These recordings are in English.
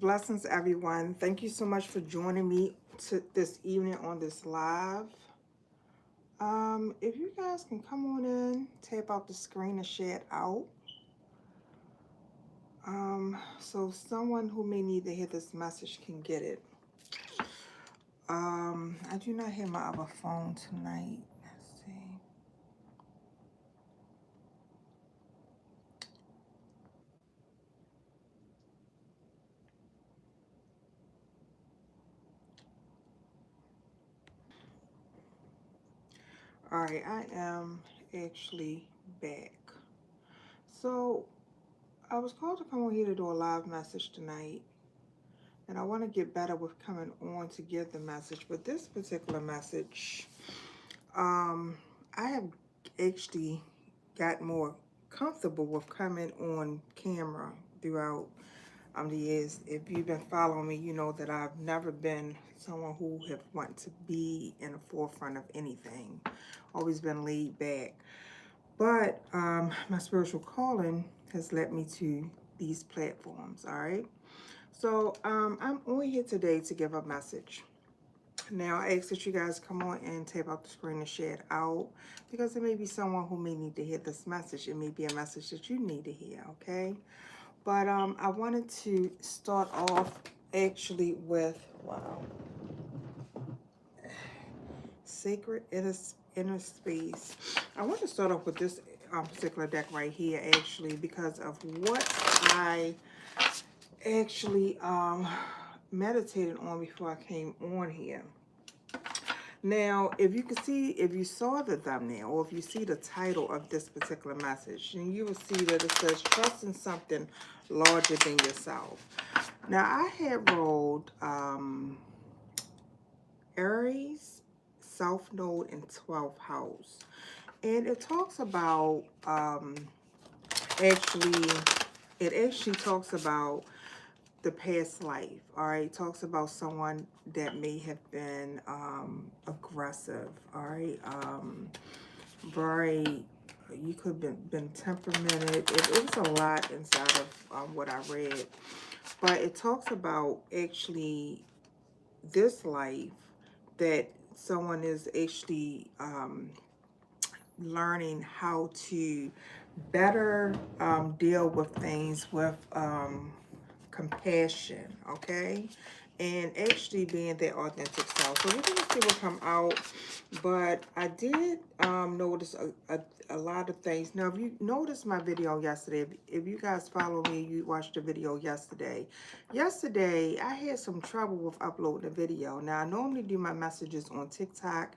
Blessings, everyone. Thank you so much for joining me this evening on this live. If you guys can come on in, tap out the screen and share it out. So someone who may need to hear this message can get it. I do not hear my other phone tonight. Let's see. All right, I am actually back. So I was called to come on here to do a live message tonight. And I want to get better with coming on to give the message. But this particular message, I have actually got more comfortable with coming on camera throughout the years. If you've been following me, you know that I've never been someone who have want to be in the forefront of anything. Always been laid back. But my spiritual calling has led me to these platforms, all right? So I'm on here today to give a message. Now I ask that you guys come on and tap out the screen and share it out because there may be someone who may need to hear this message. It may be a message that you need to hear, okay? But I wanted to start off actually with, wow, Sacred Inner Space. I want to start off with this particular deck right here actually because of what I actually meditated on before I came on here. Now, if you can see, if you saw the thumbnail or if you see the title of this particular message, then you will see that it says trust in something larger than yourself. Now, I had rolled Aries, South Node, and 12th house. And it talks about actually, it actually talks about the past life. All right, it talks about someone that may have been aggressive. All right, very, you could have been temperamented. It was a lot inside of what I read, but it talks about actually this life that someone is actually learning how to better deal with things with compassion, okay? And actually being their authentic self. So we're going to see what come out. But I did notice a lot of things. Now, if you noticed my video yesterday, if you guys follow me, you watched the video yesterday. Yesterday, I had some trouble with uploading the video. Now, I normally do my messages on TikTok,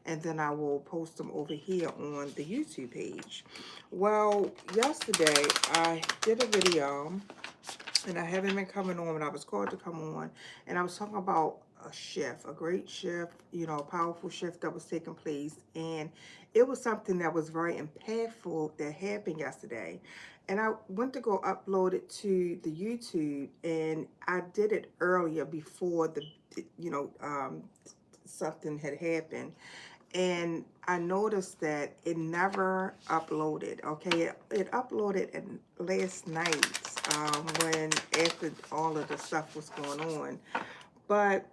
and then I will post them over here on the YouTube page. Well, yesterday, I did a video and I haven't been coming on, but I was called to come on, and I was talking about a shift, a great shift, you know, a powerful shift that was taking place, and it was something that was very impactful that happened yesterday. And I went to go upload it to the YouTube, and I did it earlier before the, you know, something had happened, and I noticed that it never uploaded. Okay, it uploaded last night when after all of the stuff was going on, but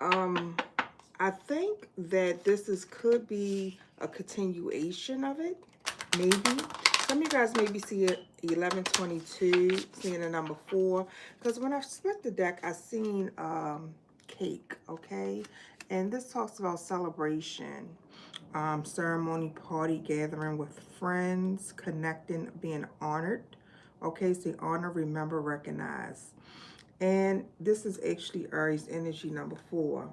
I think that could be a continuation of it. Maybe some of you guys maybe see it 1122, seeing the number 4, because when I split the deck, I seen cake. Okay, and this talks about celebration, ceremony, party, gathering with friends, connecting, being honored. Okay, so honor, remember, recognize. And this is actually Aries energy number 4.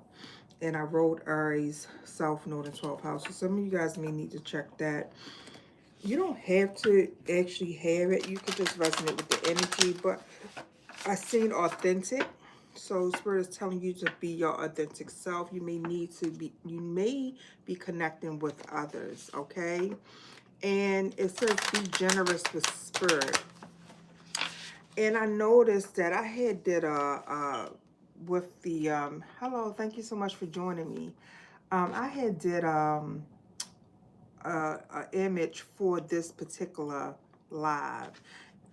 And I wrote Aries, South Node, and 12th house. So some of you guys may need to check that. You don't have to actually have it. You could just resonate with the energy. But I seen authentic. So Spirit is telling you to be your authentic self. You may be connecting with others, okay? And it says be generous with spirit. And I noticed that I had did with the hello, thank you so much for joining me. I had did a image for this particular live,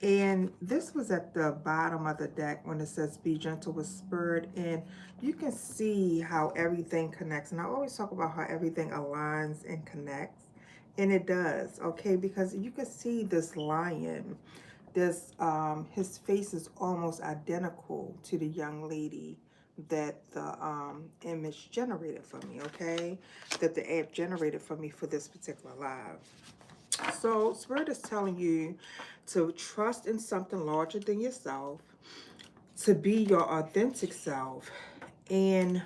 And this was at the bottom of the deck when it says be gentle with spirit. And you can see how everything connects. And I always talk about how everything aligns and connects. And it does, okay? Because you can see this lion. This his face is almost identical to the young lady that the image generated for me, okay? That the app generated for me for this particular live. So Spirit is telling you to trust in something larger than yourself, to be your authentic self. And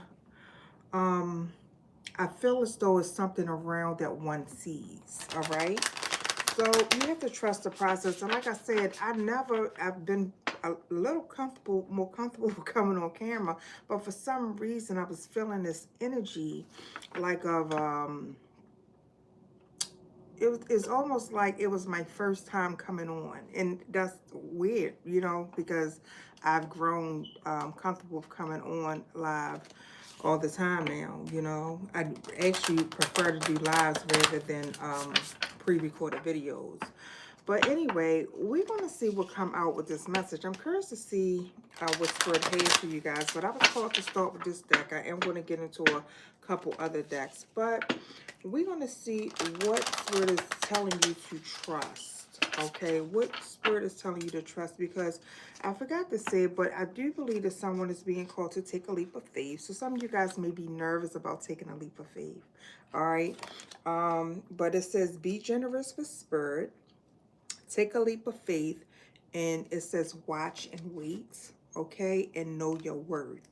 I feel as though it's something around that one sees, all right? So you have to trust the process. And like I said, I've been a little comfortable, more comfortable with coming on camera, but for some reason I was feeling this energy like of, it's almost like it was my first time coming on. And that's weird, you know, because I've grown comfortable with coming on live all the time now, you know. I actually prefer to do lives rather than pre-recorded videos. But anyway, we're going to see what come out with this message. I'm curious to see what Spirit has for you guys. But I was called to start with this deck. I am going to get into a couple other decks. But we're going to see what Spirit is telling you to trust. Okay, what Spirit is telling you to trust, because I forgot to say, but I do believe that someone is being called to take a leap of faith. So some of you guys may be nervous about taking a leap of faith. All right, but it says be generous with Spirit, take a leap of faith, and it says watch and wait, okay, and know your worth.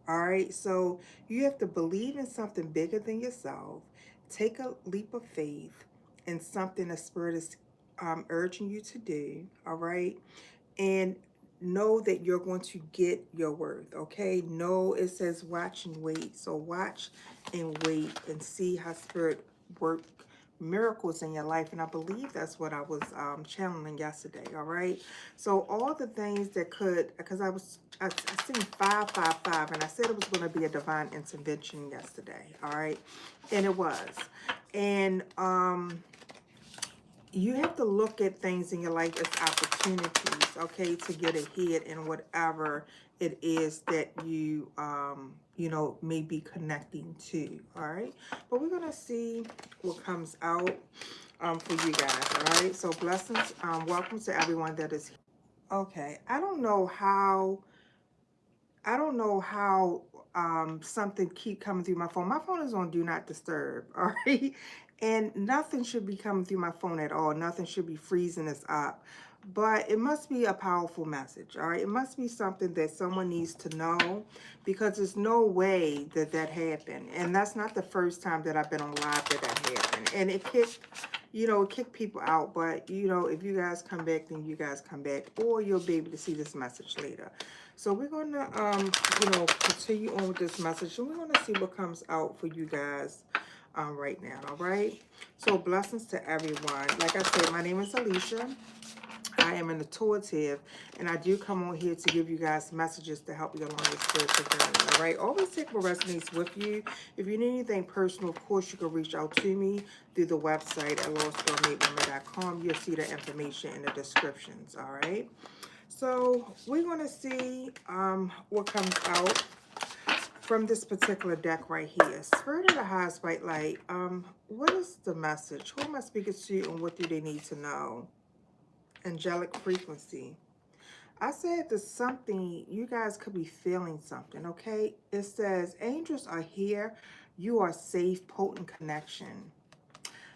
All right, so you have to believe in something bigger than yourself, take a leap of faith in something the Spirit is urging you to do, all right, and know that you're going to get your worth, okay? No, it says watch and wait. So watch and wait and see how Spirit work miracles in your life. And I believe that's what I was channeling yesterday, all right? So all the things that could, because I seen 555, and I said it was going to be a divine intervention yesterday, all right? And it was. And you have to look at things in your life as opportunities, okay, to get ahead in whatever it is that you, you know, may be connecting to, all right? But we're going to see what comes out for you guys, all right? So blessings, welcome to everyone that is here. Okay, I don't know how something keep coming through my phone. My phone is on do not disturb, all right? And nothing should be coming through my phone at all. Nothing should be freezing us up. But it must be a powerful message, all right? It must be something that someone needs to know, because there's no way that that happened. And that's not the first time that I've been on live that happened. And it kicked, you know, it kicked people out. But, you know, if you guys come back, then you guys come back. Or you'll be able to see this message later. So we're going to, you know, continue on with this message. And we're going to see what comes out for you guys right now, all right? So blessings to everyone. Like I said, my name is Alicia. I am an intuitive, and I do come on here to give you guys messages to help you along your spiritual journey, all right? Always take what resonates with you. If you need anything personal, of course, you can reach out to me through the website at lostgirlmadewoman.com. You'll see the information in the descriptions, all right? So we're going to see what comes out from this particular deck right here. Spirit of the Highest White Light. What is the message? Who am I speaking to, and what do they need to know? Angelic frequency. I said there's something, you guys could be feeling something, okay? It says, angels are here. You are safe, potent connection.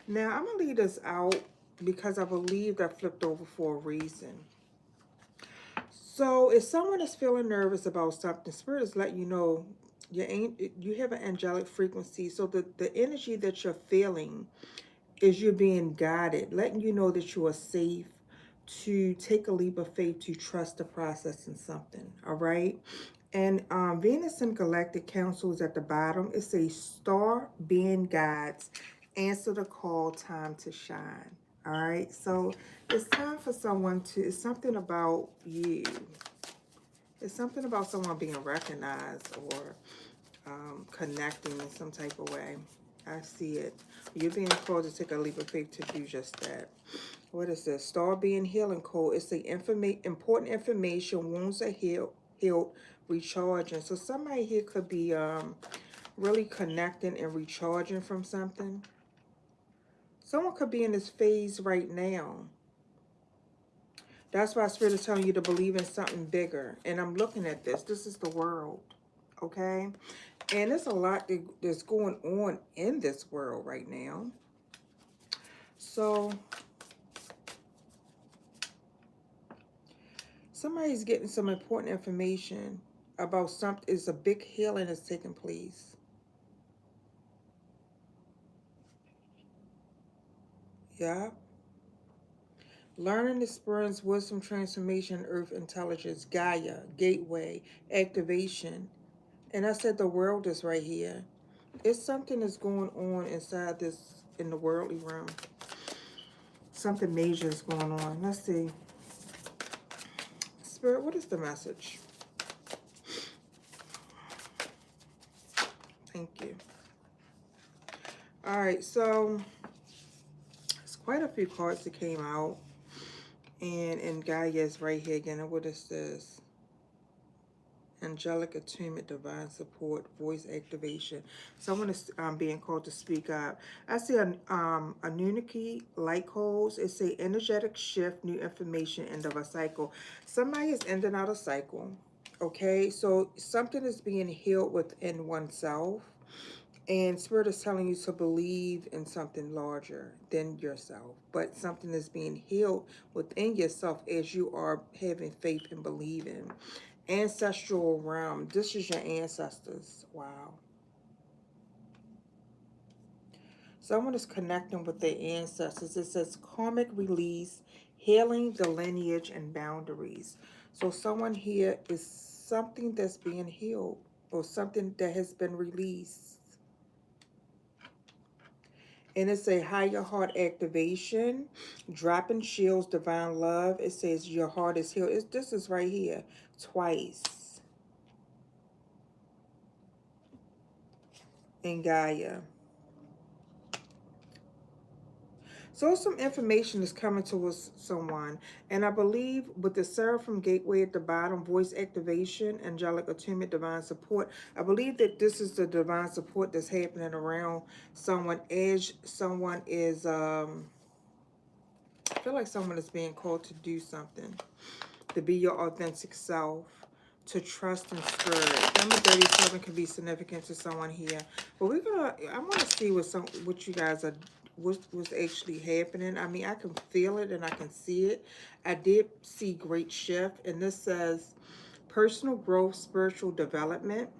Now, I'm going to leave this out because I believe that flipped over for a reason. So if someone is feeling nervous about something, Spirit is letting you know you have an angelic frequency. So the energy that you're feeling is you're being guided, letting you know that you are safe, to take a leap of faith, to trust the process in something, all right? And Venus and Galactic Council is at the bottom. It says star being guides, answer the call, time to shine. All right, so it's time for someone to, it's something about you. It's something about someone being recognized or connecting in some type of way. I see it. You're being called to take a leap of faith to do just that. What is this? Star being healing code. It's the important information. Wounds are healed, recharging. So somebody here could be really connecting and recharging from something. Someone could be in this phase right now. That's why Spirit is telling you to believe in something bigger. And I'm looking at this. This is the world. Okay? And there's a lot that's going on in this world right now. So somebody's getting some important information about something. It's a big healing that's taking place. Yeah. Learning experience, wisdom, transformation, earth intelligence, Gaia, gateway, activation. And I said the world is right here. It's something that's going on inside this, in the worldly realm. Something major is going on. Let's see. Spirit, what is the message? Thank you. All right, so it's quite a few cards that came out. And Gaia is right here again. And what is this? Angelic attunement, divine support, voice activation. Someone is being called to speak up. I see a Anunnaki light codes. It's a energetic shift, new information, end of a cycle. Somebody is ending out a cycle. Okay, so something is being healed within oneself. And Spirit is telling you to believe in something larger than yourself. But something is being healed within yourself as you are having faith and believing. Ancestral realm. This is your ancestors. Wow. Someone is connecting with their ancestors. It says karmic release, healing the lineage and boundaries. So someone here is something that's being healed or something that has been released. And it's a higher heart activation, dropping shields, divine love. It says your heart is healed. This is right here, twice. In Gaia. So some information is coming towards someone. And I believe with the Seraphim Gateway at the bottom, voice activation, angelic attunement, divine support. I believe that this is the divine support that's happening around someone as someone is, I feel like someone is being called to do something. To be your authentic self. To trust in spirit. Number 37 can be significant to someone here. But I want to see what you guys are, what's actually happening. I mean, I can feel it and I can see it. I did see great shift. And this says personal growth, spiritual development.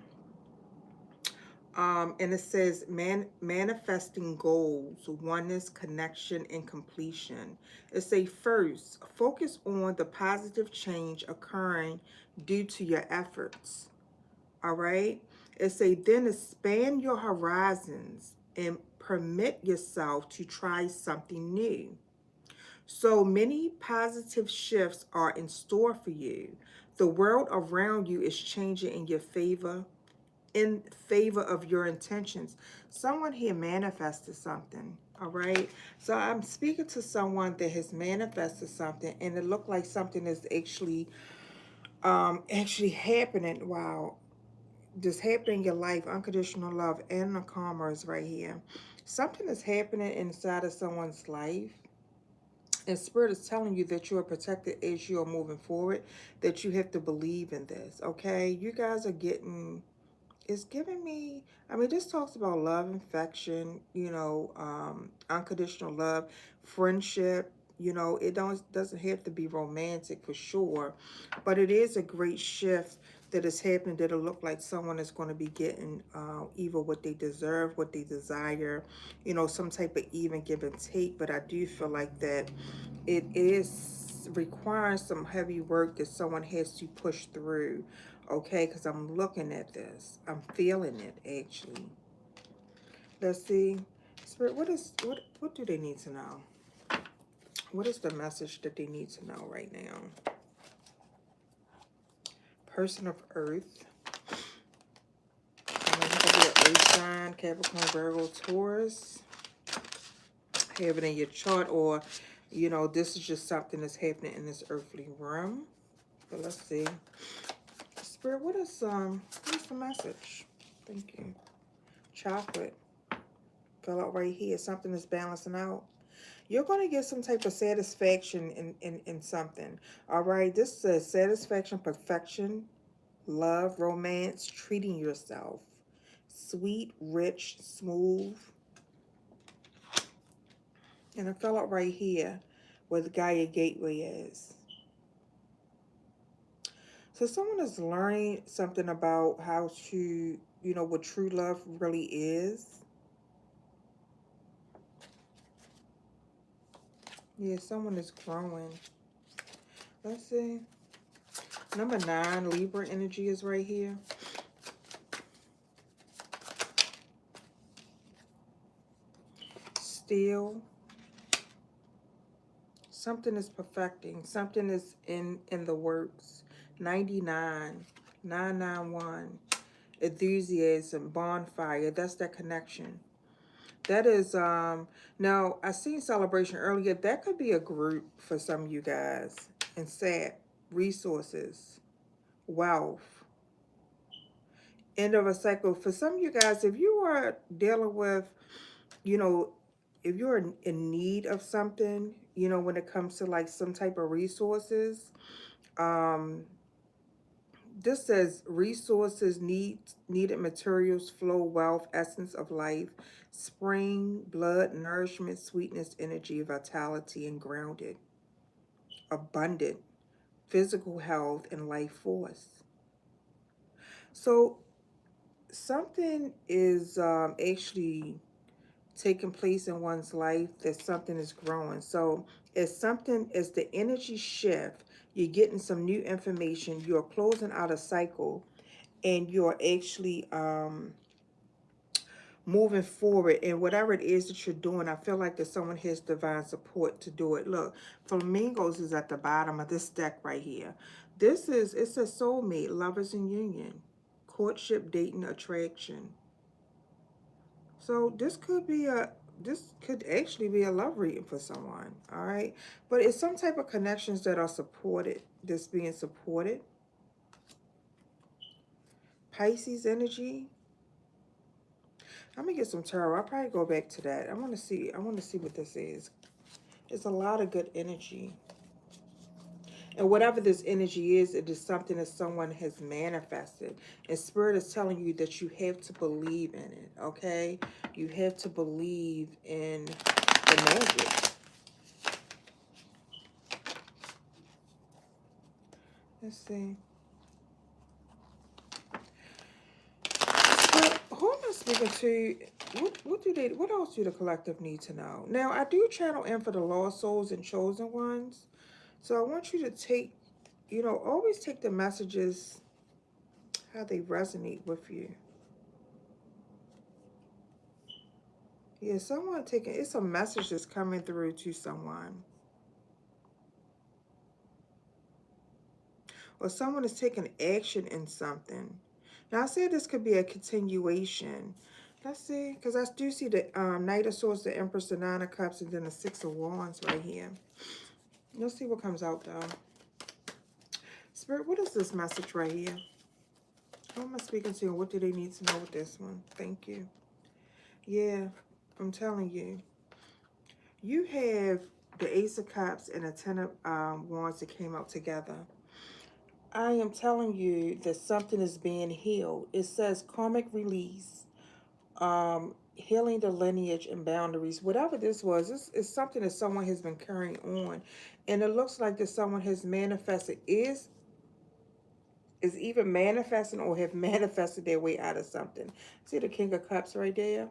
And it says manifesting goals, oneness, connection, and completion. It says first, focus on the positive change occurring due to your efforts. All right. It says then expand your horizons and permit yourself to try something new. So many positive shifts are in store for you. The world around you is changing in your favor, in favor of your intentions. Someone here manifested something. All right. So I'm speaking to someone that has manifested something and it looked like something is actually happening. Wow. This happening in your life. Unconditional love and the karma is right here. Something is happening inside of someone's life. And Spirit is telling you that you are protected as you are moving forward, that you have to believe in this. Okay. You guys are getting, it's giving me, I mean, this talks about love, affection, you know, unconditional love, friendship. You know, it doesn't have to be romantic for sure, but it is a great shift that is happening that'll look like someone is going to be getting either what they deserve, what they desire, you know, some type of even give and take. But I do feel like that it is requiring some heavy work that someone has to push through. Okay, because I'm looking at this. I'm feeling it, actually. Let's see. Spirit, what do they need to know? What is the message that they need to know right now? Person of Earth. I'm going to be an Earth sign, Capricorn, Virgo, Taurus. Have it in your chart, or You know, this is just something that's happening in this earthly realm. But let's see. Spirit, what's the message? Thank you. Chocolate. Fell out right here. Something is balancing out. You're going to get some type of satisfaction in something. All right. This says satisfaction, perfection, love, romance, treating yourself. Sweet, rich, smooth. And I fell out right here where the Gaia Gateway is. So someone is learning something about how to, you know, what true love really is. Yeah, someone is growing. Let's see. Number 9, Libra energy is right here. Still. Something is perfecting. Something is in the works. 99. 991. Enthusiasm. Bonfire. That's that connection. That is, now, I seen celebration earlier. That could be a group for some of you guys. And sad. Resources. Wealth. End of a cycle. For some of you guys, if you are dealing with, you know, if you're in need of something, you know, when it comes to like some type of resources, this says resources, needed materials, flow, wealth, essence of life, spring, blood, nourishment, sweetness, energy, vitality, and grounded, abundant, physical health, and life force. So something is actually taking place in one's life, that something is growing. So it's something, as the energy shift, you're getting some new information, you're closing out a cycle, and you're actually moving forward. And whatever it is that you're doing, I feel like that someone has divine support to do it. Look, flamingos is at the bottom of this deck right here. This is, it's a soulmate, lovers in union, courtship, dating, attraction. So this could actually be a love reading for someone, all right? But it's some type of connections that are supported, that's being supported. Pisces energy. I'm gonna get some tarot. I'll probably go back to that. I want to see what this is. It's a lot of good energy. And whatever this energy is, it is something that someone has manifested. And Spirit is telling you that you have to believe in it, okay? You have to believe in the magic. Let's see. Well, who am I speaking to? What else do the collective need to know? Now, I do channel in for the lost souls and chosen ones. So I want you to take, you know, always take the messages, how they resonate with you. Yeah, someone taking, it's a message that's coming through to someone. Or someone is taking action in something. Now, I said this could be a continuation. Let's see, because I do see the Knight of Swords, the Empress, the Nine of Cups, and then the Six of Wands right here. Let's see what comes out, though. Spirit, what is this message right here? Who am I speaking to, and what do they need to know with this one? Thank you. Yeah, I'm telling you. You have the Ace of Cups and the Ten of Wands that came out together. I am telling you that something is being healed. It says karmic release, healing the lineage and boundaries. Whatever this was, this is something that someone has been carrying on. And it looks like that someone has manifested, is either manifesting or have manifested their way out of something. See the King of Cups right there?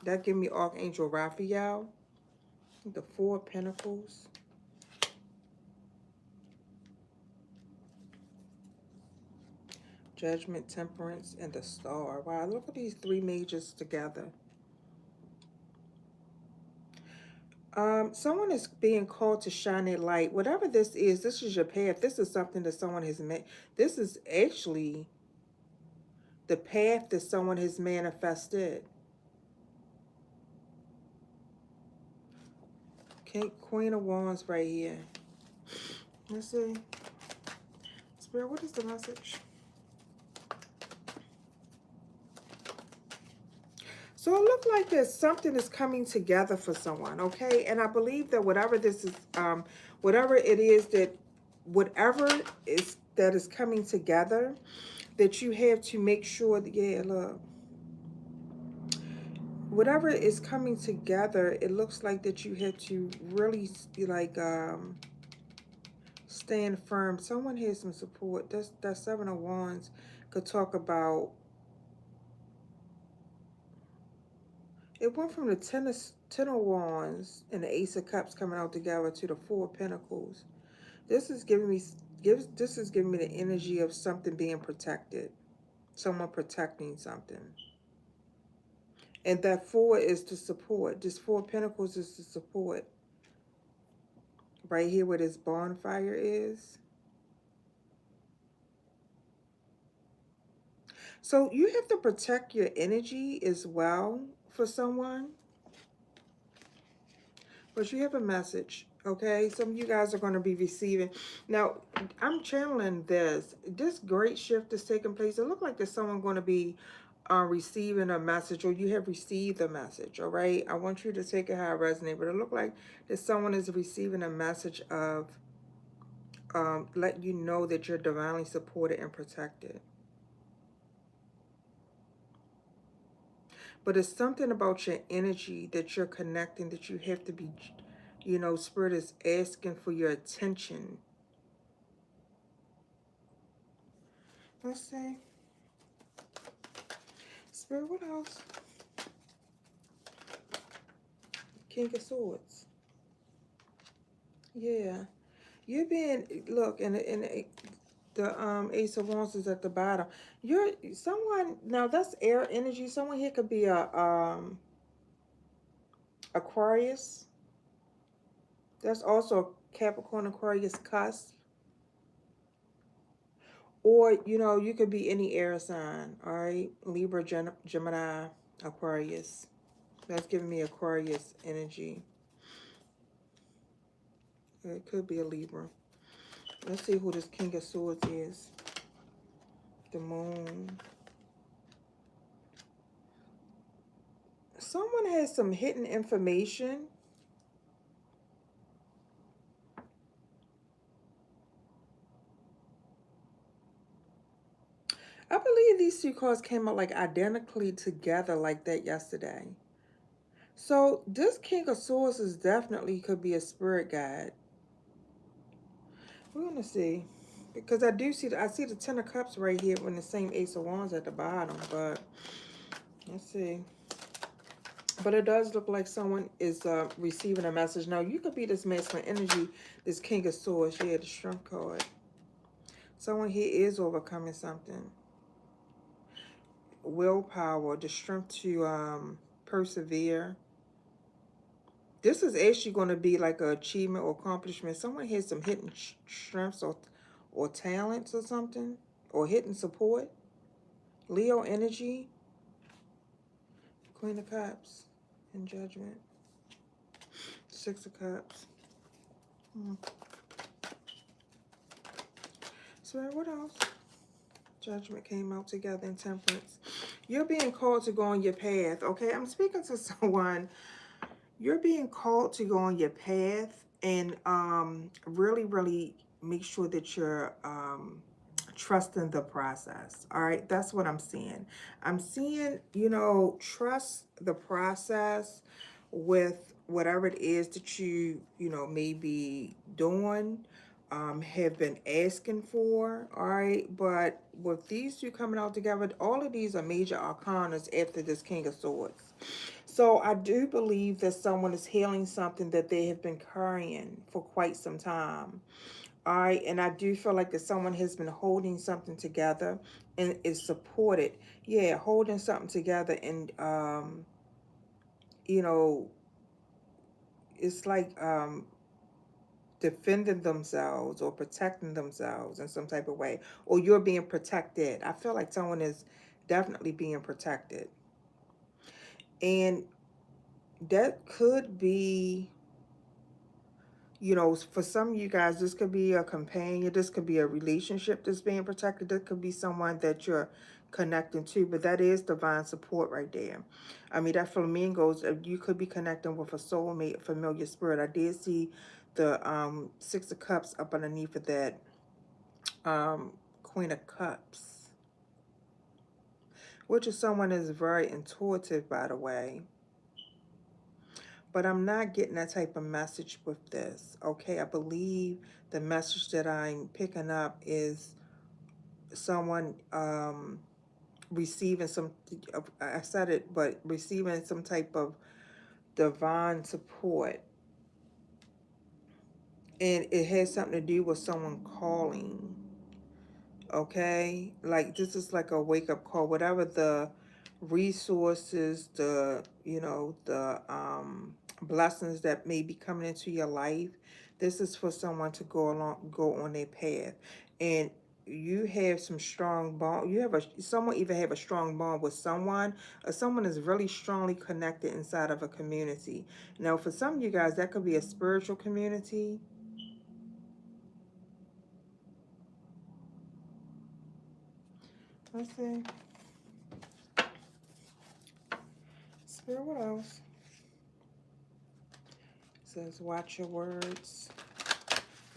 That give me Archangel Raphael. The Four of Pentacles. Judgment, Temperance, and the Star. Wow, look at these three majors together. Someone is being called to shine a light. Whatever this is your path. This is something that someone has made. This is actually the path that someone has manifested. Okay, Queen of Wands right here. Let's see. Spirit, what is the message? So it looked like there's something is coming together for someone, okay? And I believe that whatever this is, whatever it is that, whatever is that is coming together, that you have to make sure that, yeah, look, whatever is coming together, it looks like that you have to really be like, stand firm. Someone has some support. That Seven of Wands could talk about. It went from the Ten of Wands and the Ace of Cups coming out together to the Four of Pentacles. This is giving me the energy of something being protected, someone protecting something. And that Four is to support. This Four of Pentacles is to support. Right here where this bonfire is. So you have to protect your energy as well for someone. But you have a message, okay? Some of you guys are going to be receiving. Now, I'm channeling this. This great shift is taking place. It looks like there's someone going to be receiving a message, or you have received a message, all right? I want you to take it how it resonates, but it looks like that someone is receiving a message of letting you know that you're divinely supported and protected. But it's something about your energy that you're connecting that you have to be, you know, Spirit is asking for your attention. Let's see. Spirit, what else? King of Swords. Yeah. You're being, look, and the Ace of Wands is at the bottom. You're someone, now that's air energy. Someone here could be a Aquarius. That's also Capricorn, Aquarius cusp. Or, you know, you could be any air sign, all right? Libra, Gemini, Aquarius. That's giving me Aquarius energy. It could be a Libra. Let's see who this King of Swords is. The Moon. Someone has some hidden information. I believe these two cards came out like identically together like that yesterday. So this King of Swords is definitely could be a spirit guide. We're gonna see, because I do see I see the Ten of Cups right here with the same Ace of Wands at the bottom. But let's see. But it does look like someone is receiving a message. Now you could be this masculine energy, this King of Swords. Yeah, the Strength card. Someone here is overcoming something. Willpower, the strength to persevere. This is actually going to be like an achievement or accomplishment. Someone has some hidden strengths or talents or something, or hidden support. Leo energy. Queen of Cups and Judgment. Six of Cups. So what else? Judgment came out together in Temperance. You're being called to go on your path, okay? I'm speaking to someone. You're being called to go on your path and really, really make sure that you're trusting the process, all right? That's what I'm seeing. I'm seeing, you know, trust the process with whatever it is that you know, may be doing, have been asking for, all right? But with these two coming out together, all of these are major arcanas after this King of Swords. So I do believe that someone is healing something that they have been carrying for quite some time. All right, and I do feel like that someone has been holding something together and is supported. Yeah, holding something together and, you know, it's like defending themselves or protecting themselves in some type of way. Or you're being protected. I feel like someone is definitely being protected. And that could be You know, for some of you guys, this could be a companion, this could be a relationship that's being protected, this could be someone that you're connecting to, but that is divine support right there. I mean, that flamingos, you could be connecting with a soulmate, a familiar spirit. I did see the Six of Cups up underneath of that Queen of Cups, which is someone that's very intuitive, by the way. But I'm not getting that type of message with this, okay? I believe the message that I'm picking up is someone receiving some, I said it, but receiving some type of divine support. And it has something to do with someone calling, okay? Like, this is like a wake-up call. Whatever the resources, the, you know, the blessings that may be coming into your life, this is for someone to go on their path. And you have some strong bond. You have someone either have a strong bond with someone, or someone is really strongly connected inside of a community. Now, for some of you guys, that could be a spiritual community. Let's see. Spirit, what else? It says, watch your words.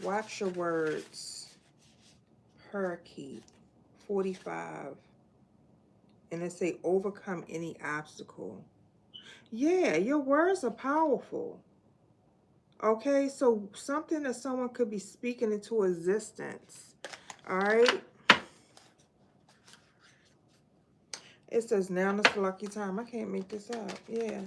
Watch your words. Parakeet 45. And it say, overcome any obstacle. Yeah, your words are powerful. Okay, so something that someone could be speaking into existence. All right. It says, now is the lucky time. I can't make this up. Yeah.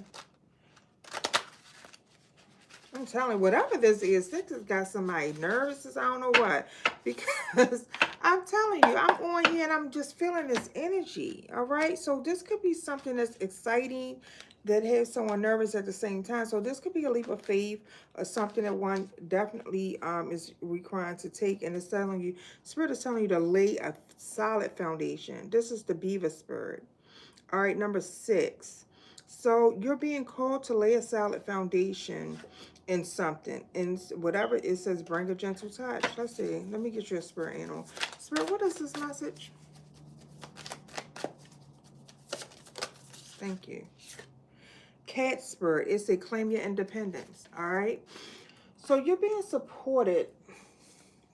I'm telling you, whatever this is has got somebody nervous as I don't know what. Because I'm telling you, I'm on here and I'm just feeling this energy. All right. So this could be something that's exciting that has someone nervous at the same time. So this could be a leap of faith or something that one definitely is required to take. And it's telling you, Spirit is telling you to lay a solid foundation. This is the Beaver Spirit. All right, number 6. So you're being called to lay a solid foundation in something. And whatever it says, bring a gentle touch. Let's see. Let me get you a spirit animal. Spirit, what is this message? Thank you. Cat spirit. It's a claim your independence. All right. So you're being supported.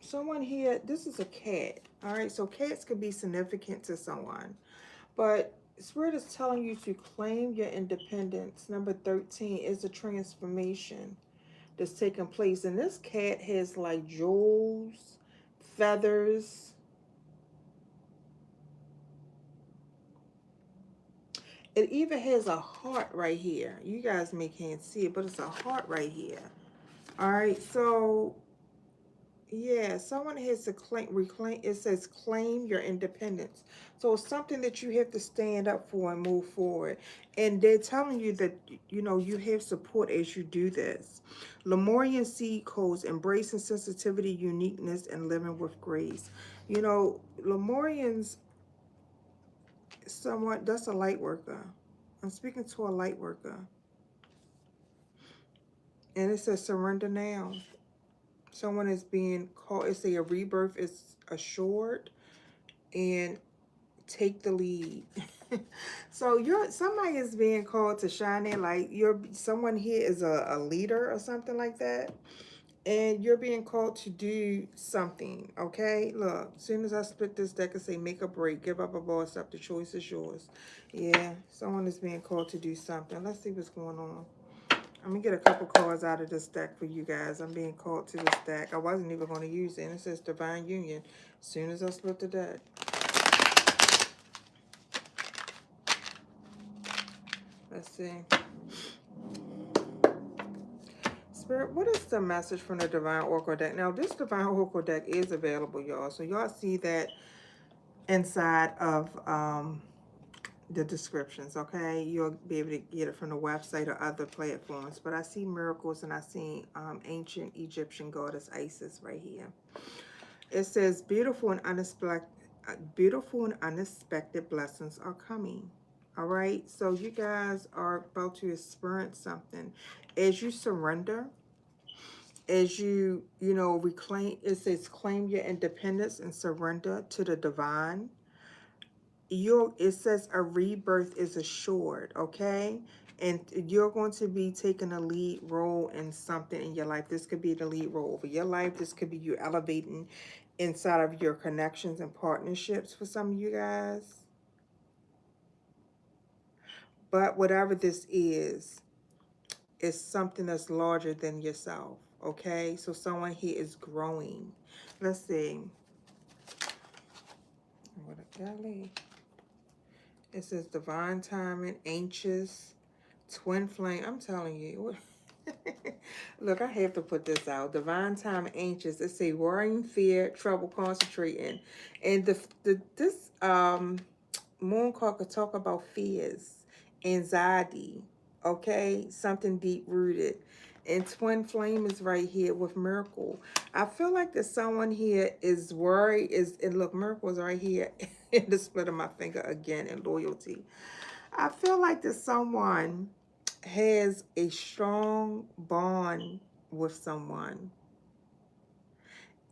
Someone here, this is a cat. All right. So cats could be significant to someone. But Spirit is telling you to claim your independence. Number 13 is a transformation that's taking place. And this cat has like jewels, feathers. It even has a heart right here. You guys may can't see it, but it's a heart right here. All right, so yeah, someone has to reclaim. It says claim your independence. So it's something that you have to stand up for and move forward. And they're telling you that, you know, you have support as you do this. Lemurian seed codes, embracing sensitivity, uniqueness, and living with grace. You know, Lemurians, somewhat, that's a light worker. I'm speaking to a light worker. And it says surrender now. Someone is being called, it's a rebirth is assured, and take the lead. So somebody is being called to shine their light. Someone here is a leader or something like that. And you're being called to do something, okay? Look, as soon as I split this deck and say make a break, give up a boss up, the choice is yours. Yeah, someone is being called to do something. Let's see what's going on. I'm going to get a couple cards out of this deck for you guys. I'm being called to this deck. I wasn't even going to use it. And it says Divine Union as soon as I split the deck. Let's see. Spirit, what is the message from the Divine Oracle deck? Now, this Divine Oracle deck is available, y'all. So y'all see that inside of the descriptions, okay? You'll be able to get it from the website or other platforms. But I see miracles and I see ancient Egyptian goddess Isis right here. It says beautiful and unexpected blessings are coming. All right, so you guys are about to experience something as you surrender. as you know, reclaim, it says claim your independence and surrender to the divine. It says a rebirth is assured, okay? And you're going to be taking a lead role in something in your life. This could be the lead role over your life. This could be you elevating inside of your connections and partnerships for some of you guys. But whatever this is something that's larger than yourself, okay? So someone here is growing. Let's see. What a golly. It says divine timing, anxious, twin flame. I'm telling you. Look, I have to put this out. Divine time, anxious. It say worrying, fear, trouble concentrating. And this moon card could talk about fears, anxiety, okay? Something deep rooted. And twin flame is right here with miracle. I feel like that someone here is worried, and look, miracle is right here in the split of my finger again, and loyalty. I feel like that someone has a strong bond with someone.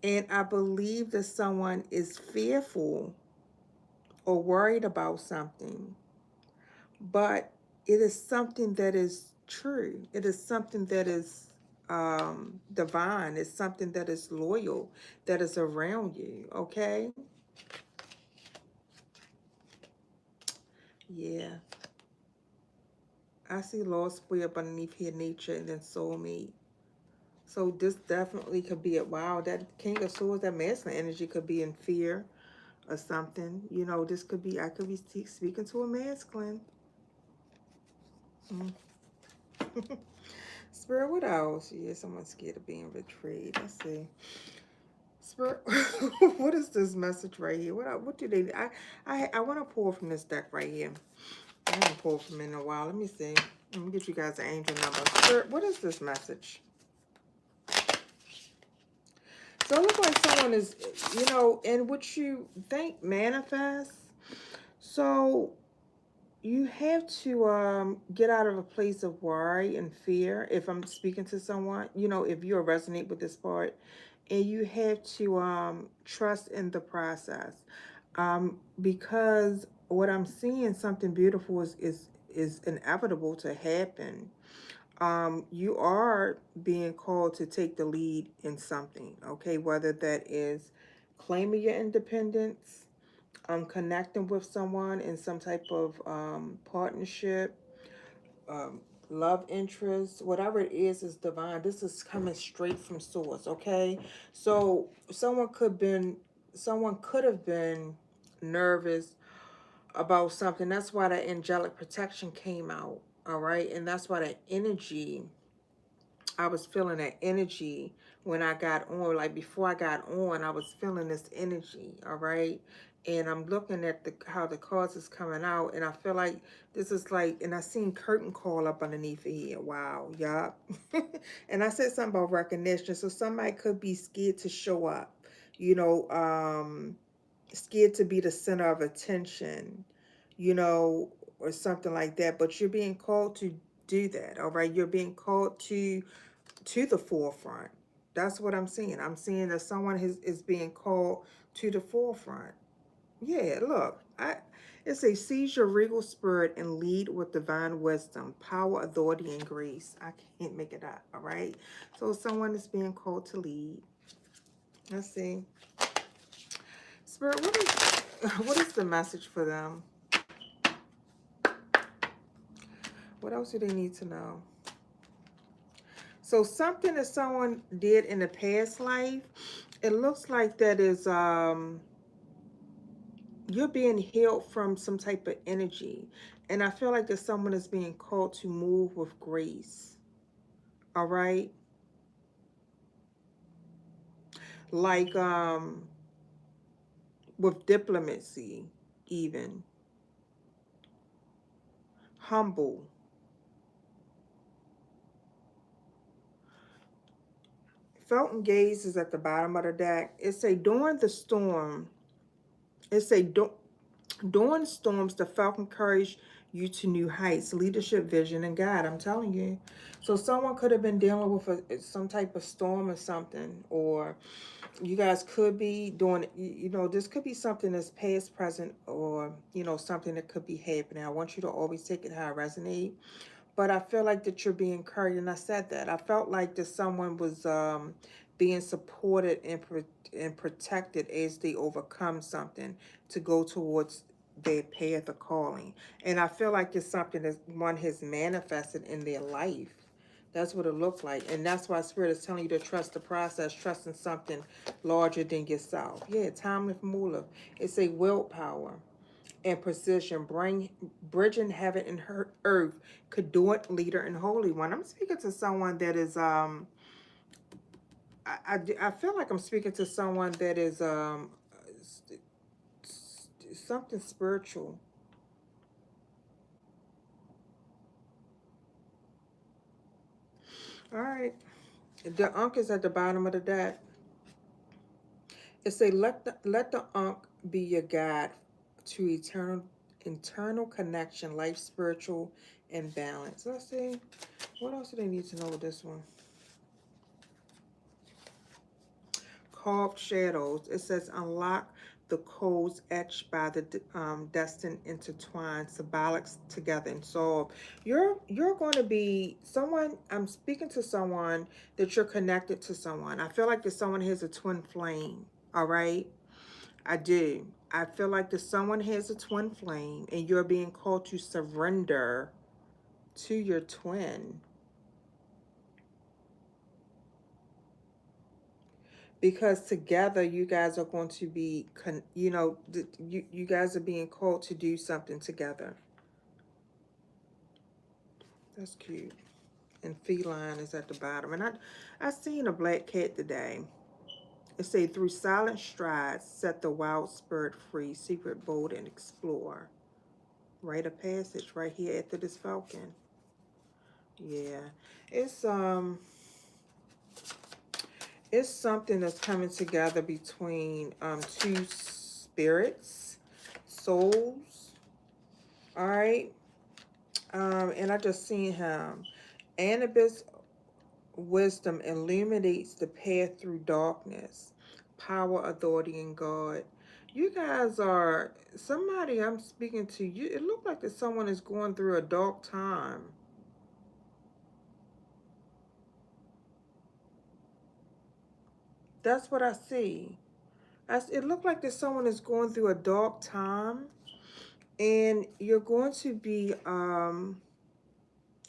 And I believe that someone is fearful or worried about something. But it is something that is true. It is something that is divine. It's something that is loyal, that is around you, okay? Yeah. I see lost way up underneath here, nature, and then soulmate. So this definitely could be a wow. That King of Swords, that masculine energy could be in fear or something. You know, this could be, I could be speaking to a masculine. Mm. Spirit, what else? Yeah, someone's scared of being betrayed. Let's see. Spirit, what is this message right here? What do they? I want to pull from this deck right here. I haven't pulled from it in a while. Let me see. Let me get you guys an angel number. Spirit, what is this message? So it looks like someone is, you know, and what you think manifest. So you have to get out of a place of worry and fear. If I'm speaking to someone, you know, if you resonate with this part, and you have to trust in the process, because what I'm seeing, something beautiful is inevitable to happen. You are being called to take the lead in something, okay? Whether that is claiming your independence, connecting with someone in some type of partnership, um, love interest, whatever it is divine. This is coming straight from source, okay? So someone could have been nervous about something. That's why the angelic protection came out, all right? And that's why that energy, I was feeling that energy when I got on. Like before I got on, I was feeling this energy, all right? And I'm looking at how the cards is coming out, and I feel like this is like, and I seen curtain call up underneath it here. Wow, yup. And I said something about recognition. So somebody could be scared to show up, you know, scared to be the center of attention, you know, or something like that. But you're being called to do that, all right? You're being called to the forefront. That's what I'm seeing. I'm seeing that someone is being called to the forefront. Yeah, look, it's a seize your regal spirit and lead with divine wisdom, power, authority, and grace. I can't make it up, all right? So someone is being called to lead. Let's see. Spirit, what is the message for them? What else do they need to know? So something that someone did in the past life, it looks like that is you're being healed from some type of energy. And I feel like that someone is being called to move with grace. All right? Like with diplomacy, even. Humble. Felton Gaze is at the bottom of the deck. It's a during the storm. It's a during storms, the falcon carries you to new heights, leadership, vision, and God. I'm telling you. So someone could have been dealing with some type of storm or something, or you guys could be doing, this could be something that's past, present, or, something that could be happening. I want you to always take it how it resonates. But I feel like that you're being encouraged, and I said that. I felt like that someone was being supported and protected as they overcome something to go towards their path of calling. And I feel like it's something that one has manifested in their life. That's what it looked like. And that's why Spirit is telling you to trust the process, trust in something larger than yourself. Yeah, timeless moolah. It's a willpower and precision, bridging heaven and her earth, Caduant, leader, and holy one. I'm speaking to someone that is I feel like I'm speaking to someone that is something spiritual. All right, the Ankh is at the bottom of the deck. It say let the Ankh be your guide to internal connection, life, spiritual, and balance. Let's see. What else do they need to know with this one? Carved shadows. It says unlock the codes etched by the destined intertwined, symbolics together and solve. You're going to be someone. I'm speaking to someone that you're connected to someone. I feel like that someone has a twin flame. All right, I do. I feel like that someone has a twin flame, and you're being called to surrender to your twin. Because together you guys are going to be you guys are being called to do something together. That's cute. And feline is at the bottom. And I seen a black cat today. It say through silent strides set the wild spirit free, secret bold and explore. Write a passage right here after this falcon. Yeah, it's it's something that's coming together between two spirits, souls. All right. And I just seen him. Anubis wisdom illuminates the path through darkness. Power, authority, and God. You guys are somebody I'm speaking to. You. It looked like that someone is going through a dark time. That's what I see. It looked like that someone is going through a dark time, and you're going to be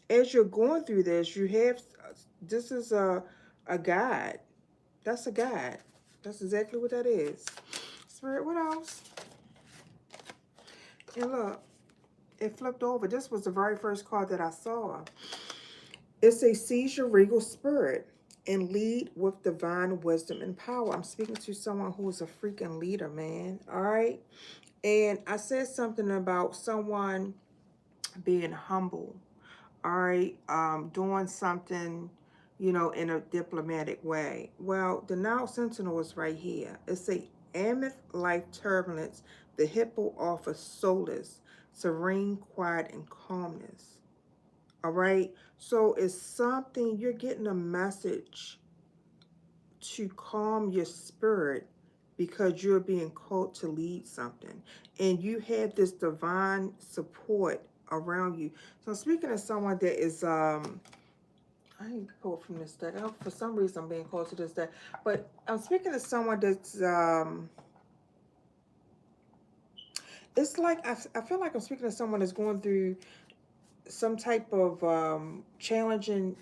as you're going through this, you have this is a guide. That's a guide. That's exactly what that is. Spirit, what else? And look, it flipped over. This was the very first card that I saw. It's a seize your regal spirit and lead with divine wisdom and power. I'm speaking to someone who is a freaking leader, man. All right. And I said something about someone being humble. All right. Doing something, in a diplomatic way. Well, the Nile Sentinel is right here. It's a Ameth life turbulence. The hippo offers solace, serene, quiet, and calmness. All right. So it's something you're getting a message to calm your spirit because you're being called to lead something. And you have this divine support around you. So I'm speaking of someone that is I ain't pulled from this deck. For some reason I'm being called to this deck. But I'm speaking of someone that's it's like I feel like I'm speaking to someone that's going through some type of challenging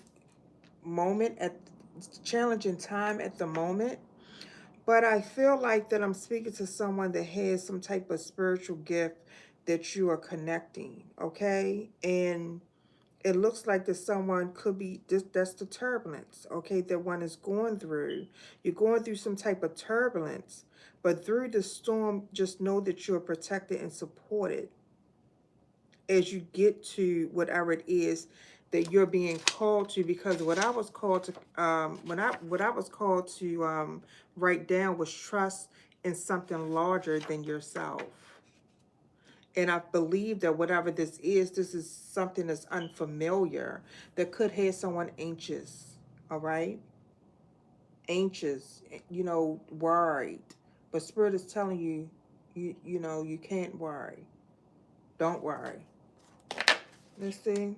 moment at challenging time at the moment. But I feel like that I'm speaking to someone that has some type of spiritual gift that you are connecting, okay? And it looks like that someone could be this, that's the turbulence, okay, that one is going through. You're going through some type of turbulence, but through the storm, just know that you're protected and supported as you get to whatever it is that you're being called to. Because what I was called to what I was called to write down was trust in something larger than yourself. And I believe that whatever this is something that's unfamiliar that could have someone anxious, all right? Anxious, worried. But Spirit is telling you, you can't worry. Don't worry. Let's see.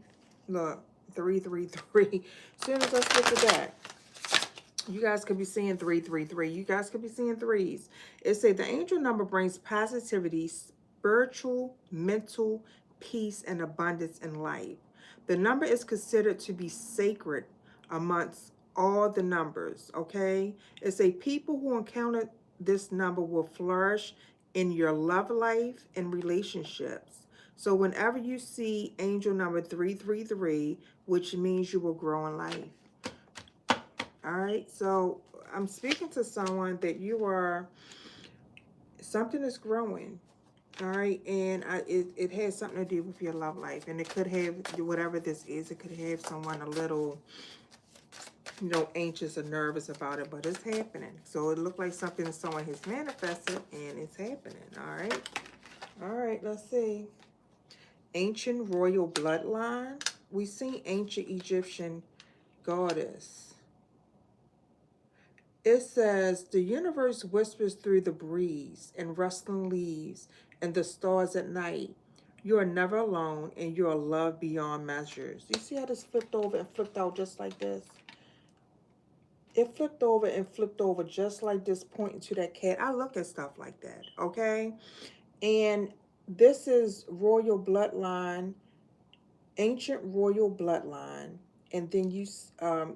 Look, 333. As soon as I look at that, you guys could be seeing 333. You guys could be seeing threes. It said the angel number brings positivity, spiritual, mental peace, and abundance in life. The number is considered to be sacred amongst all the numbers. Okay, it's a people who encounter this number will flourish in your love life and relationships. So whenever you see angel number 333, which means you will grow in life. All right, so I'm speaking to someone that something is growing. All right, and it has something to do with your love life, and it could have, whatever this is, it could have someone a little, anxious or nervous about it, but it's happening. So it looked like something that someone has manifested, and it's happening. All right, let's see. Ancient royal bloodline. We see ancient Egyptian goddess. It says, the universe whispers through the breeze and rustling leaves and the stars at night. You are never alone and you are loved beyond measures. You see how this flipped over and flipped out just like this? It flipped over and flipped over just like this, pointing to that cat. I look at stuff like that, okay? And this is royal bloodline, ancient royal bloodline. And then you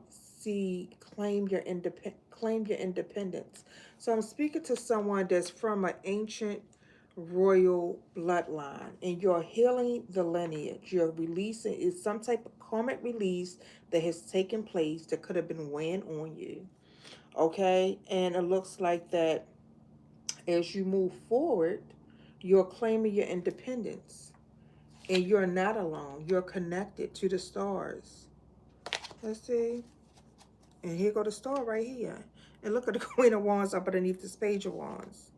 see claim your independence. So I'm speaking to someone that's from an ancient royal bloodline, and you're healing the lineage. You're releasing is some type of karmic release that has taken place that could have been weighing on you. Okay, and it looks like that as you move forward, you're claiming your independence, and you're not alone. You're connected to the stars. Let's see. And here go the star right here. And look at the Queen of Wands up underneath this Page of Wands.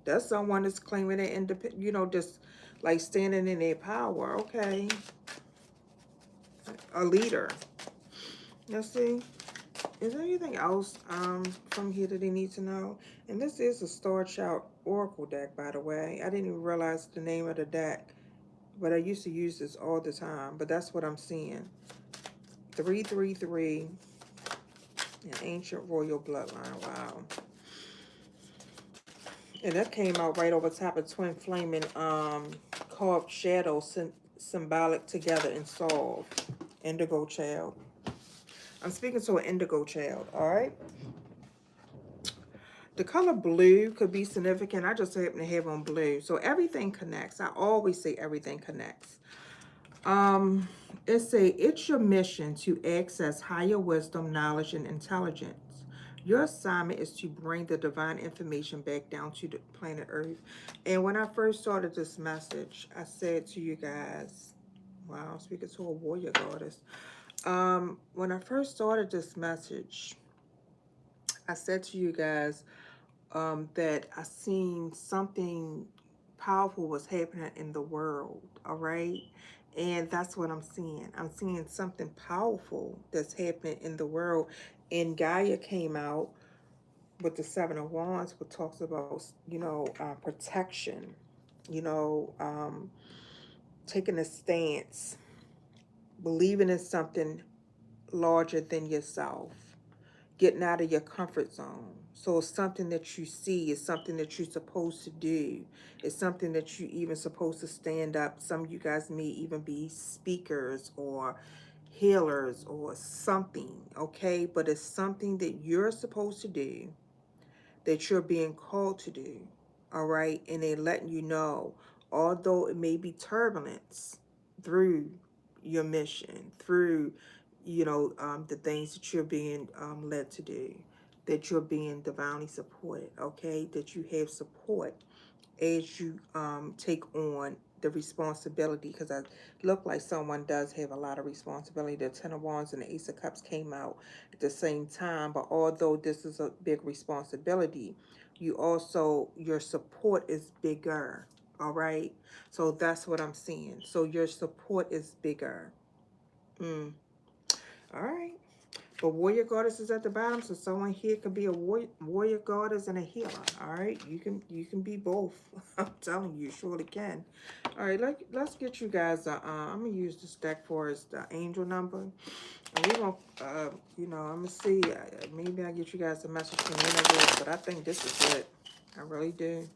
That's someone that's claiming their independence, just like standing in their power. Okay. A leader. Let's see. Is there anything else from here that they need to know? And this is a Star Child Oracle deck, by the way. I didn't even realize the name of the deck, but I used to use this all the time. But that's what I'm seeing. 333. An ancient royal bloodline. Wow. And that came out right over top of twin flaming carved shadows symbolic together and solved. Indigo child. I'm speaking to an indigo child, all right? The color blue could be significant. I just happen to have on blue. So everything connects. I always say everything connects. It's your mission to access higher wisdom, knowledge, and intelligence. Your assignment is to bring the divine information back down to the planet Earth. And when I first started this message, I said to you guys, wow, I'm speaking to a warrior goddess. When I first started this message, I said to you guys that I seen something powerful was happening in the world, all right? And that's what I'm seeing. I'm seeing something powerful that's happening in the world. And Gaia came out with the Seven of Wands, which talks about, protection, you know, um, taking a stance, believing in something larger than yourself, getting out of your comfort zone. So it's something that you see, it's something that you're supposed to do. It's something that you even supposed to stand up. Some of you guys may even be speakers or healers or something, okay? But it's something that you're supposed to do, that you're being called to do, all right? And they're letting you know, although it may be turbulence through your mission, through, the things that you're being led to do, that you're being divinely supported, okay? That you have support as you take on the responsibility, because I look like someone does have a lot of responsibility. The Ten of Wands and the Ace of Cups came out at the same time, but although this is a big responsibility, you also, your support is bigger, All right. So that's what I'm seeing. So your support is bigger. Mm. All right. But warrior goddess is at the bottom, so someone here could be a warrior goddess and a healer. All right, you can be both. I'm telling you, you surely can. All right, let's get you guys. I'm gonna use this deck for is the angel number, and we gonna, I'm gonna see. Maybe I get you guys a message from the universe, but I think this is it. I really do.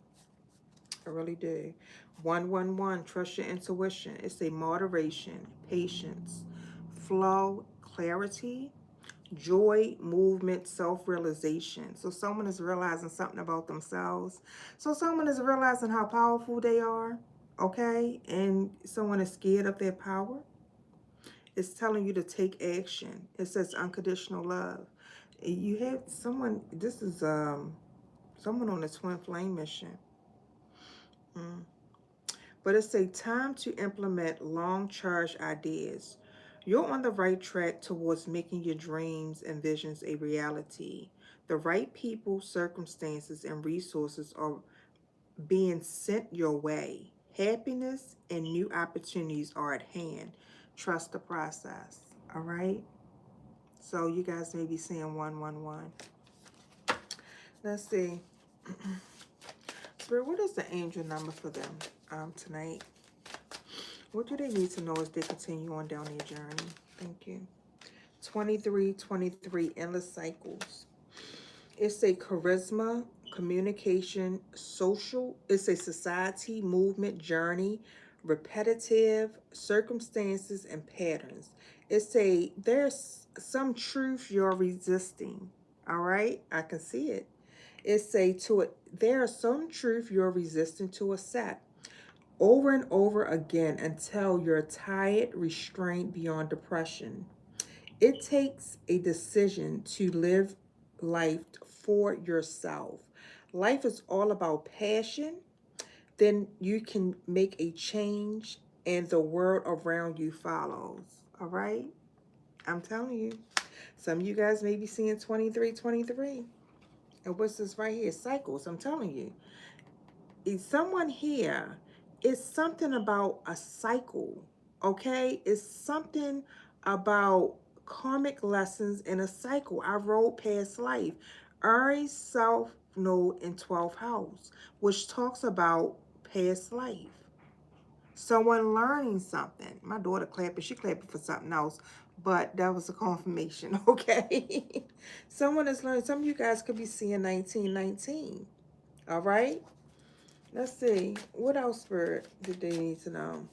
I really do. 111. Trust your intuition. It's a moderation, patience, flow, clarity, joy, movement, self-realization. So someone is realizing something about themselves. So someone is realizing how powerful they are, okay? And someone is scared of their power. It's telling you to take action. It says unconditional love. You have someone, this is someone on a twin flame mission. Mm. But it's a time to implement long charged ideas. You're on the right track towards making your dreams and visions a reality. The right people, circumstances, and resources are being sent your way. Happiness and new opportunities are at hand. Trust the process. All right? So you guys may be seeing 111. Let's see. Spirit, what is the angel number for them tonight? What do they need to know as they continue on down their journey? Thank you. 2323, endless cycles. It's a charisma, communication, social. It's a society, movement, journey, repetitive, circumstances, and patterns. There's some truth you're resisting. All right? I can see it. There are some truth you're resisting to accept over and over again until you're tired, restrained beyond depression. It takes a decision to live life for yourself. Life is all about passion. Then you can make a change and the world around you follows. All right? I'm telling you. Some of you guys may be seeing 2323. And what's this right here? Cycles. I'm telling you. Someone here, it's something about a cycle, okay? It's something about karmic lessons in a cycle. I wrote past life. Aries South Node in 12th house, which talks about past life. Someone learning something. My daughter clapping, she clapping for something else, but that was a confirmation, okay? Someone is learning. Some of you guys could be seeing 1919, all right? Let's see. What else, Spirit, did they need to know?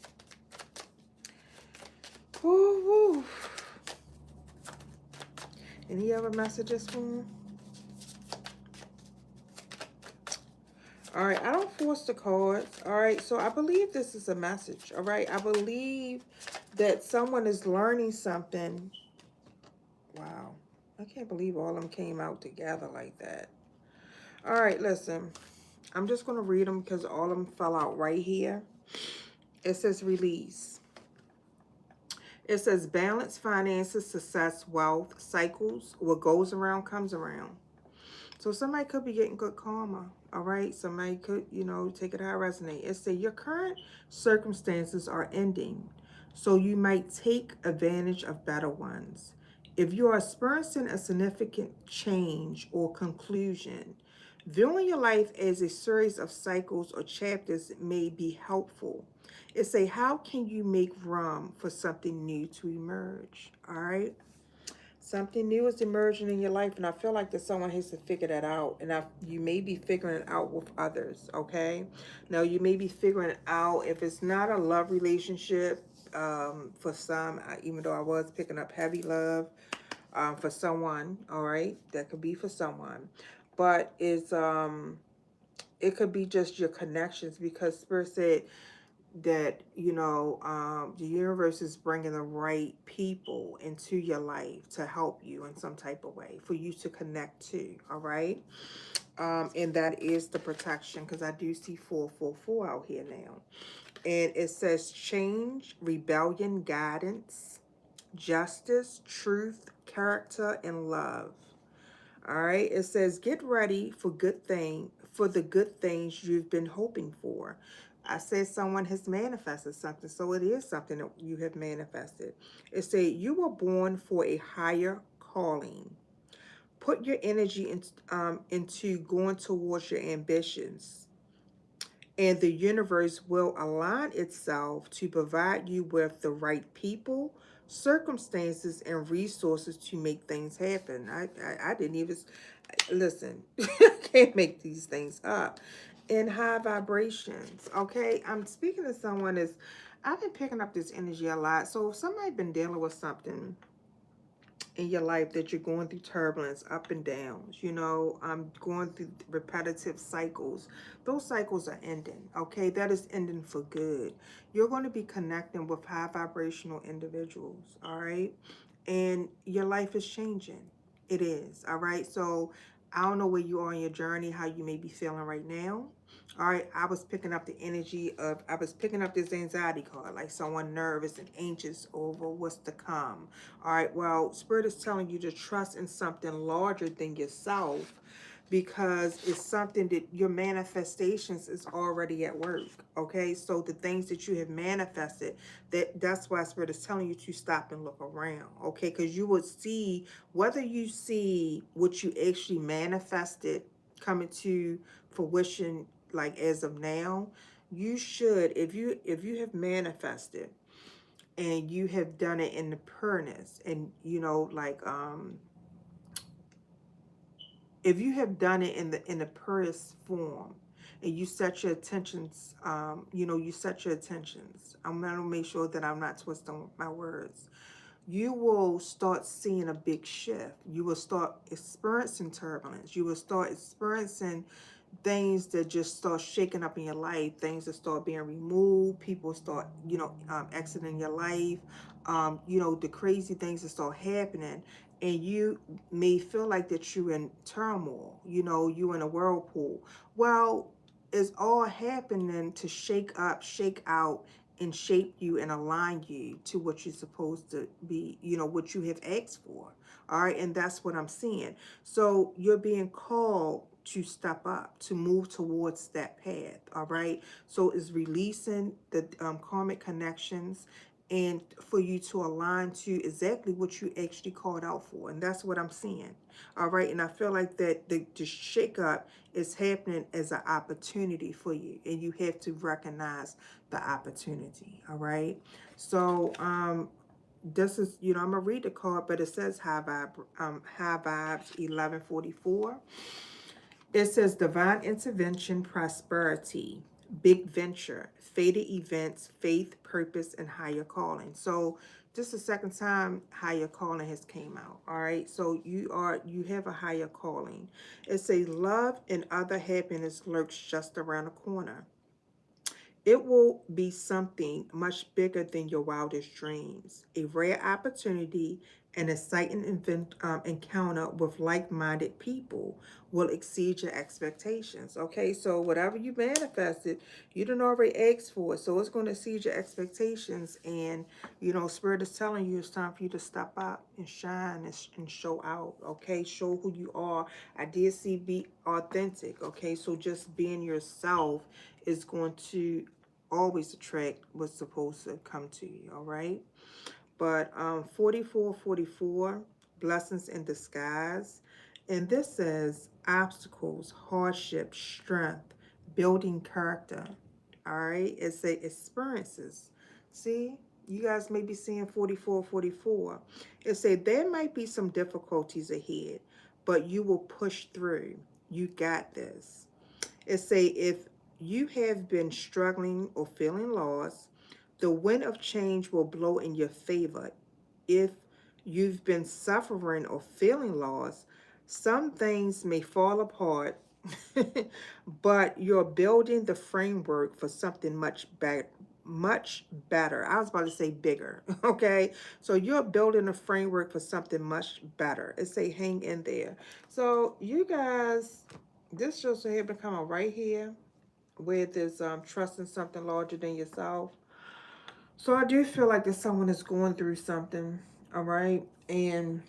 Woo, woo. Any other messages for them? All right. I don't force the cards. All right. So I believe this is a message. All right. I believe that someone is learning something. Wow. I can't believe all of them came out together like that. All right. Listen. I'm just going to read them because all of them fell out right here. It says release. It says balance, finances, success, wealth, cycles. What goes around comes around. So somebody could be getting good karma. All right. Somebody could, take it how it resonates. It says your current circumstances are ending. So you might take advantage of better ones. If you are experiencing a significant change or conclusion, viewing your life as a series of cycles or chapters may be helpful. It say, how can you make room for something new to emerge? All right. Something new is emerging in your life, and I feel like that someone has to figure that out. And you may be figuring it out with others, okay? Now, you may be figuring it out if it's not a love relationship. For some, even though I was picking up heavy love for someone, all right? That could be for someone. But it could be just your connections, because Spirit said that the universe is bringing the right people into your life to help you in some type of way for you to connect to. All right. And that is the protection, because I do see 444 out here now, and it says change, rebellion, guidance, justice, truth, character, and love. All right. It says get ready for the good things you've been hoping for. I said someone has manifested something, so it is something that you have manifested. It said you were born for a higher calling. Put your energy into going towards your ambitions, and the universe will align itself to provide you with the right people, circumstances, and resources to make things happen. I didn't even listen. I can't make these things up. In high vibrations, okay? I'm speaking to someone that's, I've been picking up this energy a lot. So if somebody been dealing with something in your life that you're going through turbulence, up and downs, going through repetitive cycles, those cycles are ending, okay? That is ending for good. You're going to be connecting with high vibrational individuals, all right? And your life is changing. It is, all right? So I don't know where you are in your journey, how you may be feeling right now. All right, I was picking up the energy of, I was picking up this anxiety card, like someone nervous and anxious over what's to come. All right, well, Spirit is telling you to trust in something larger than yourself, because it's something that your manifestations is already at work. Okay, so the things that you have manifested, that's why Spirit is telling you to stop and look around. Okay, because you would see, whether you see what you actually manifested coming to fruition, like as of now, you should, if you have manifested and you have done it in the pureness, and if you have done it in the purest form, and you set your attentions, you set your attentions, I'm going to make sure that I'm not twisting my words, you will start seeing a big shift. You will start experiencing turbulence. You will start experiencing things that just start shaking up in your life, things that start being removed, people start, exiting your life, the crazy things that start happening, and you may feel like that you're in turmoil, you're in a whirlpool. Well, it's all happening to shake up, shake out, and shape you and align you to what you're supposed to be, what you have asked for. All right, and that's what I'm seeing. So you're being called to step up, to move towards that path. All right, so it's releasing the karmic connections, and for you to align to exactly what you actually called out for. And that's what I'm seeing. All right, and I feel like that the shake up is happening as an opportunity for you, and you have to recognize the opportunity. All right, so this is, I'm gonna read the card, but it says high vibes 1144. It says divine intervention, prosperity, big venture, fated events, faith, purpose, and higher calling. So this is the second time higher calling has came out. All right, so you have a higher calling. It says love and other happiness lurks just around the corner. It will be something much bigger than your wildest dreams. A rare opportunity, an exciting encounter with like-minded people will exceed your expectations. Okay, so whatever you manifested, you didn't already ask for it, so it's going to exceed your expectations. And Spirit is telling you it's time for you to step up and shine and show out. Okay, show who you are. I did see be authentic. Okay, so just being yourself is going to always attract what's supposed to come to you. All right, but 4444, blessings in disguise, and this says obstacles, hardship, strength, building character. All right, it's a experiences. See, you guys may be seeing 4444. It say there might be some difficulties ahead, but you will push through. You got this. It say if you have been struggling or feeling lost, the wind of change will blow in your favor. If you've been suffering or feeling lost, some things may fall apart, but you're building the framework for something much better. Much better. I was about to say bigger. Okay, so you're building a framework for something much better. It say hang in there. So you guys, this shows here become a right here where there's trusting something larger than yourself. So I do feel like that someone is going through something, all right, and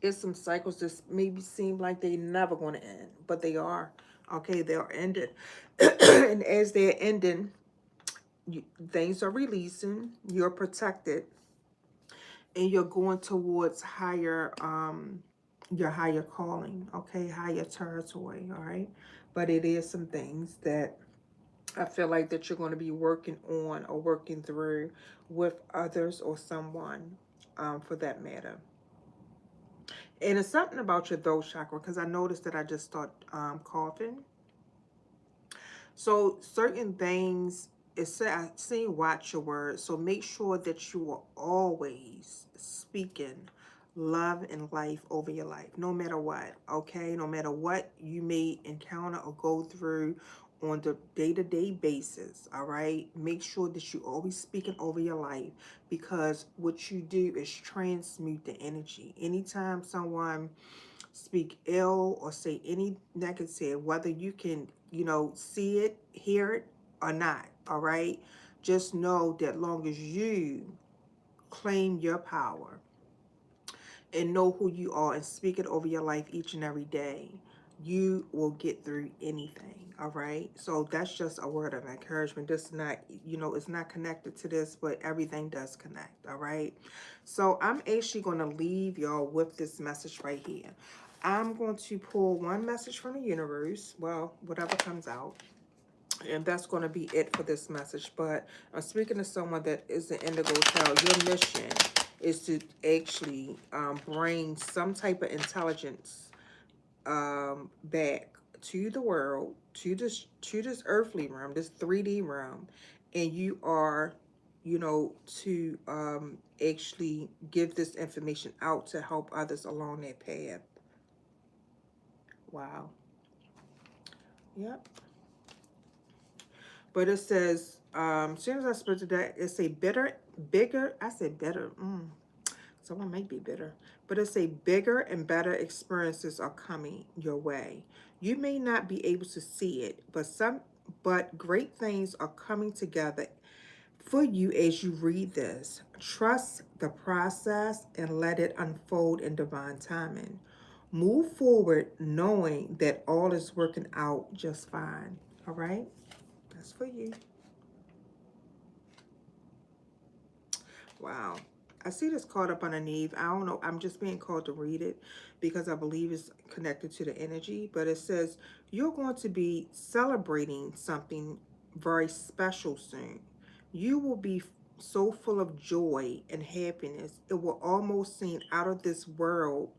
it's some cycles that maybe seem like they never going to end, but they are. Okay, they are ended, and as they're ending, things are releasing, you're protected, and you're going towards higher, your higher calling, okay, higher territory, all right? But it is some things that I feel like that you're going to be working on or working through with others or someone, for that matter. And it's something about your throat chakra, because I noticed that I just start coughing. So certain things, it's saying watch your words. So make sure that you are always speaking love and life over your life, no matter what, okay? No matter what you may encounter or go through on the day-to-day basis, all right? Make sure that you always speaking over your life, because what you do is transmute the energy. Anytime someone speak ill or say any negative, whether you can, see it, hear it, or not, all right? Just know that long as you claim your power and know who you are and speak it over your life each and every day, you will get through anything, all right? So that's just a word of encouragement. This is not, it's not connected to this, but everything does connect, all right? So I'm actually going to leave y'all with this message right here. I'm going to pull one message from the universe, well, whatever comes out, and that's going to be it for this message. But I'm speaking to someone that is an indigo child. Your mission is to actually bring some type of intelligence back to the world, to this earthly realm, this 3D realm, and you are, to actually give this information out to help others along that path. Wow. Yep. But it says, as soon as I split that, it's a bigger, I said better, someone might be bitter, but it's a bigger and better experiences are coming your way. You may not be able to see it, but great things are coming together for you as you read this. Trust the process and let it unfold in divine timing. Move forward knowing that all is working out just fine. All right? That's for you. Wow. I see this card up underneath. I don't know. I'm just being called to read it because I believe it's connected to the energy. But it says, you're going to be celebrating something very special soon. You will be so full of joy and happiness. It will almost seem out of this world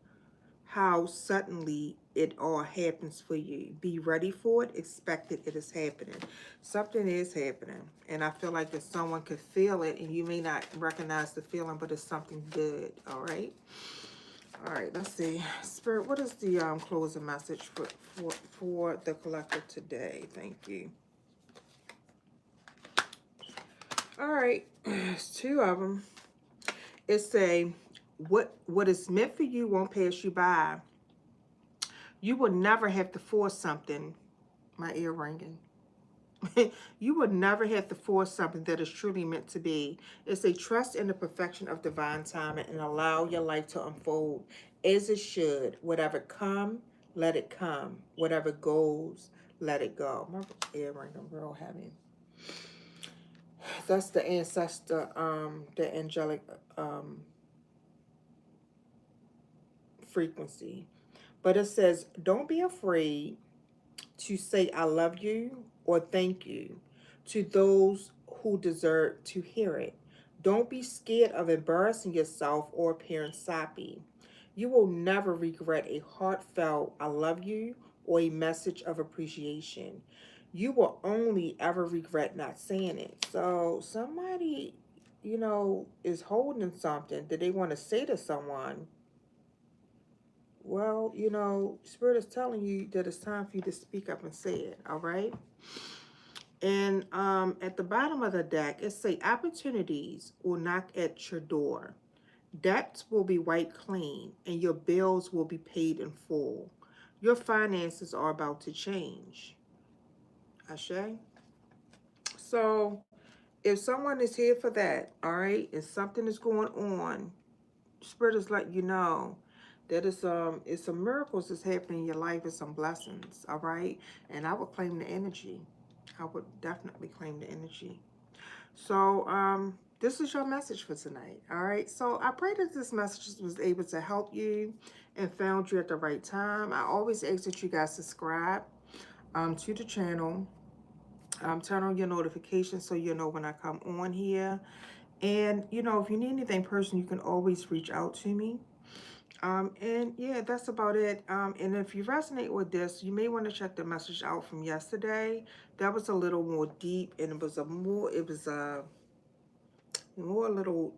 how suddenly it all happens for you. Be ready for it. Expect it. It is happening. Something is happening. And I feel like that someone could feel it and you may not recognize the feeling, but it's something good. All right. All right. Let's see. Spirit, what is the closing message for the collective today? Thank you. All right. It's two of them. It's a what is meant for you won't pass you by. You will never have to force something. My ear ringing. You will never have to force something that is truly meant to be. It's a trust in the perfection of divine timing and allow your life to unfold as it should. Whatever come, let it come. Whatever goes, let it go. My ear ringing real heavy. That's the ancestor, the angelic frequency. But it says, don't be afraid to say I love you or thank you to those who deserve to hear it. Don't be scared of embarrassing yourself or appearing sappy. You will never regret a heartfelt I love you or a message of appreciation. You will only ever regret not saying it. So somebody, is holding something that they want to say to someone. Well, Spirit is telling you that it's time for you to speak up and say it, all right? And at the bottom of the deck, it say opportunities will knock at your door. Debts will be wiped clean and your bills will be paid in full. Your finances are about to change. Ashe? So if someone is here for that, all right, and something is going on, Spirit is letting you know that it's some miracles that's happening in your life, it's some blessings, all right? And I would claim the energy. I would definitely claim the energy. So, this is your message for tonight. All right. So I pray that this message was able to help you and found you at the right time. I always ask that you guys subscribe to the channel. Turn on your notifications so you know when I come on here. And you know, if you need anything personal, you can always reach out to me. And yeah, that's about it. And if you resonate with this, you may want to check the message out from yesterday. That was a little more deep, and it was a more a little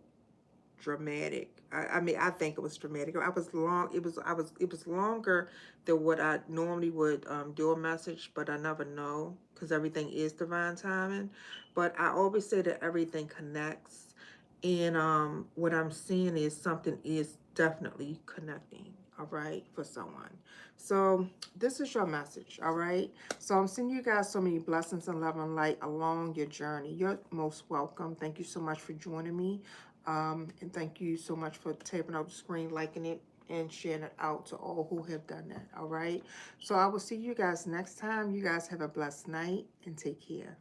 dramatic. I mean, I think it was dramatic. I was long. It was longer than what I normally would do a message, but I never know because everything is divine timing. But I always say that everything connects, and what I'm seeing is something is definitely connecting. All right, for someone. So this is your message. All right. So I'm sending you guys so many blessings and love and light along your journey. You're most welcome. Thank you so much for joining me. And thank you so much for tapping up the screen, liking it, and sharing it out to all who have done that. All right. So I will see you guys next time. You guys have a blessed night and take care.